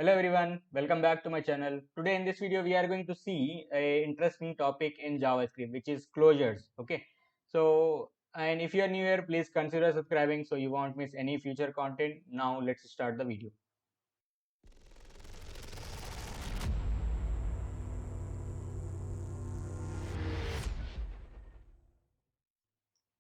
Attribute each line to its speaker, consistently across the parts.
Speaker 1: Hello everyone, welcome back to my channel. Today in this video we are going to see a interesting topic in JavaScript, which is closures. Okay, so and if you are new here, please consider subscribing so you won't miss any future content. Now let's start the video.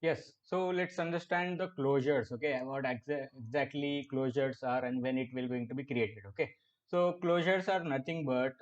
Speaker 1: Yes, so let's understand the closures. Okay, what exactly closures are and when it will going to be created. Okay, so closures are nothing but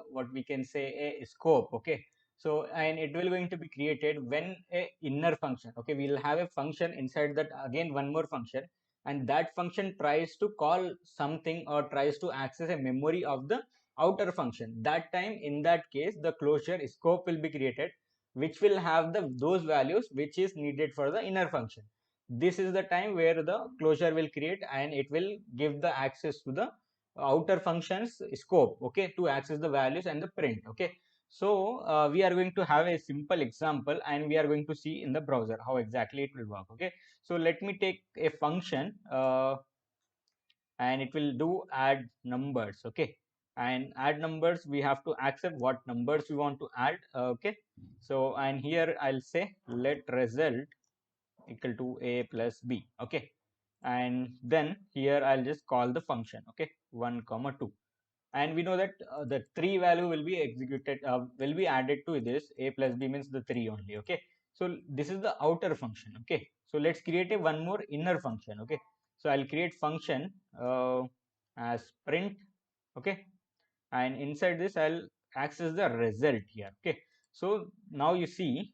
Speaker 1: what we can say a scope. Okay, so and it will going to be created when a inner function. Okay, we'll have a function inside that, again one more function, and that function tries to call something or tries to access a memory of the outer function. That time, in that case, the closure scope will be created, which will have those values which is needed for the inner function. This is the time where the closure will create, and it will give the access to the outer functions scope, okay, to access the values and the print. Okay, so we are going to have a simple example, and we are going to see in the browser how exactly it will work. Okay, so let me take a function, and it will do add numbers. Okay, and add numbers, we have to accept what numbers we want to add. Okay, so and here I'll say let result equal to a plus b. Okay, and then here I'll just call the function. Okay, 1 comma 2, and we know that the 3 value will be executed, will be added to this. A plus b means the 3 only. Okay, so this is the outer function. Okay, so let's create a one more inner function. Okay, so I'll create function as print. Okay, and inside this I'll access the result here. Okay, so now you see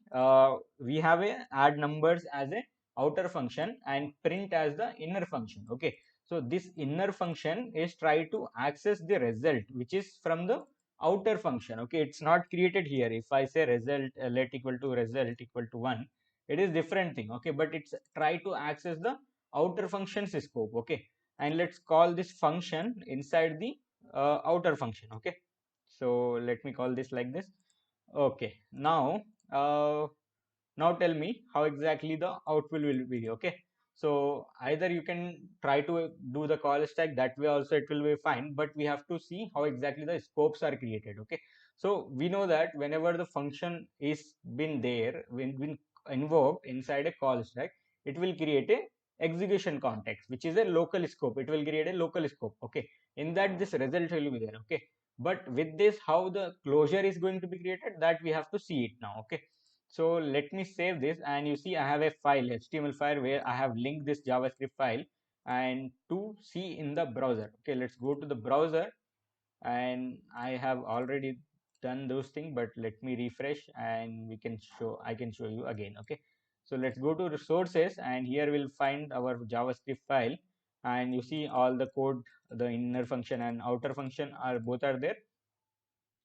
Speaker 1: we have a add numbers as a outer function and print as the inner function. Okay, so this inner function is try to access the result which is from the outer function. Okay, it's not created here. If I say result let equal to result equal to 1, it is different thing. Okay, but it's try to access the outer function's scope. Okay, and let's call this function inside the outer function. Okay, so let me call this like this. Okay, now now tell me how exactly the output will be. Okay, so either you can try to do the call stack, that way also it will be fine, but we have to see how exactly the scopes are created. Okay, so we know that whenever the function is been there, when been invoked inside a call stack, it will create a execution context, which is a local scope. It will create a local scope. Okay, in that this result will be there. Okay, but with this, how the closure is going to be created, that we have to see it now. Okay, so let me save this, and you see I have a file, HTML file, where I have linked this JavaScript file and to see in the browser. Okay, let's go to the browser, and I have already done those things, but let me refresh and I can show you again. Okay, so let's go to resources, and here we'll find our JavaScript file, and you see all the code, the inner function and outer function are both are there,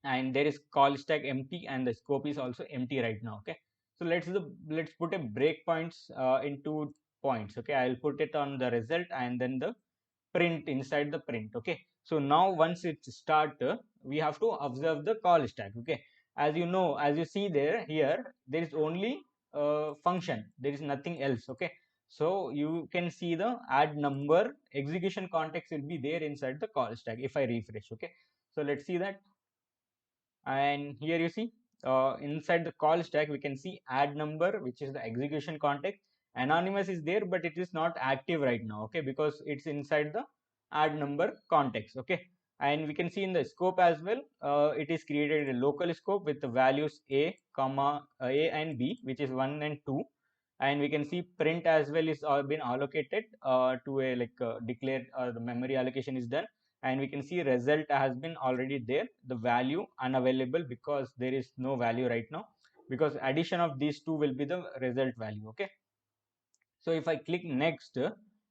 Speaker 1: and there is call stack empty and the scope is also empty right now. Okay, so let's put a breakpoints into points. Okay, I'll put it on the result and then the print inside the print. Okay, so now once it start, we have to observe the call stack. Okay, as you know, as you see there, here there is only function, there is nothing else. Okay, so you can see the add number execution context will be there inside the call stack if I refresh. Okay, so let's see that, and here you see inside the call stack we can see add number, which is the execution context. Anonymous is there, but it is not active right now. Okay, because it's inside the add number context. Okay, and we can see in the scope as well, it is created a local scope with the values a comma a and b, which is 1 and 2, and we can see print as well is been allocated to a like declared, the memory allocation is done, and we can see result has been already there, the value unavailable because there is no value right now, because addition of these two will be the result value. Okay, so if I click next,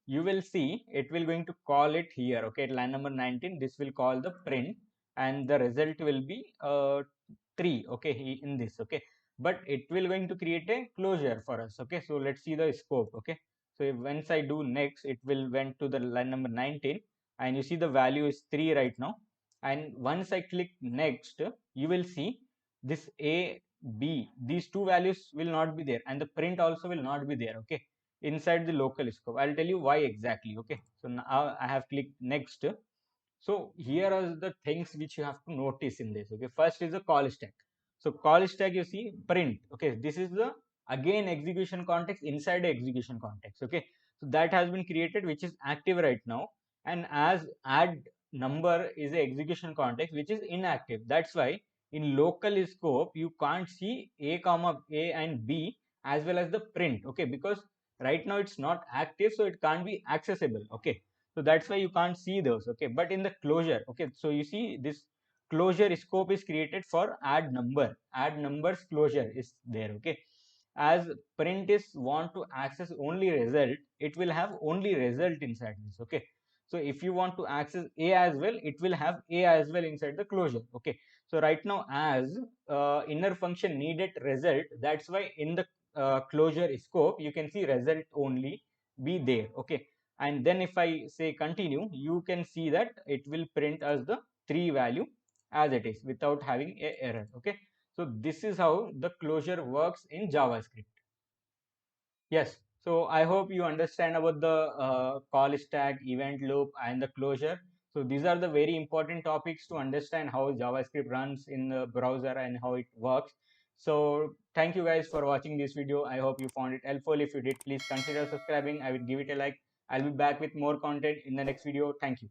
Speaker 1: you will see it will going to call it here. Okay, at line number 19 this will call the print, and the result will be 3. Okay, in this. Okay, but it will going to create a closure for us. Okay, so let's see the scope. Okay, so if once I do next, it will went to the line number 19, and you see the value is 3 right now, and once I click next, you will see this a b, these two values will not be there, and the print also will not be there. Okay, inside the local scope. I'll tell you why exactly. Okay, so now I have clicked next, So here are the things which you have to notice in this. Okay, first is the call stack. So call stack, you see print. Okay, this is the again execution context inside the execution context. Okay, so that has been created, which is active right now, and as add number is the execution context which is inactive. That's why in local scope you can't see a comma a and b as well as the print. Okay, because right now it's not active, so it can't be accessible. Okay, so that's why you can't see those. Okay, but in the closure, okay, so you see this closure scope is created for add numbers closure is there. Okay, as print is want to access only result, it will have only result inside this. Okay, so if you want to access a as well, it will have a as well inside the closure. Okay, so right now as inner function needed result, that's why in the closure scope you can see result only be there. Okay, and then if I say continue, you can see that it will print as the 3 value as it is without having a error. Okay, so this is how the closure works in JavaScript. Yes, so I hope you understand about the call stack, event loop, and the closure. So these are the very important topics to understand how JavaScript runs in the browser and how it works. So thank you guys for watching this video. I hope you found it helpful. If you did, please consider subscribing. I will give it a like. I'll be back with more content in the next video. Thank you.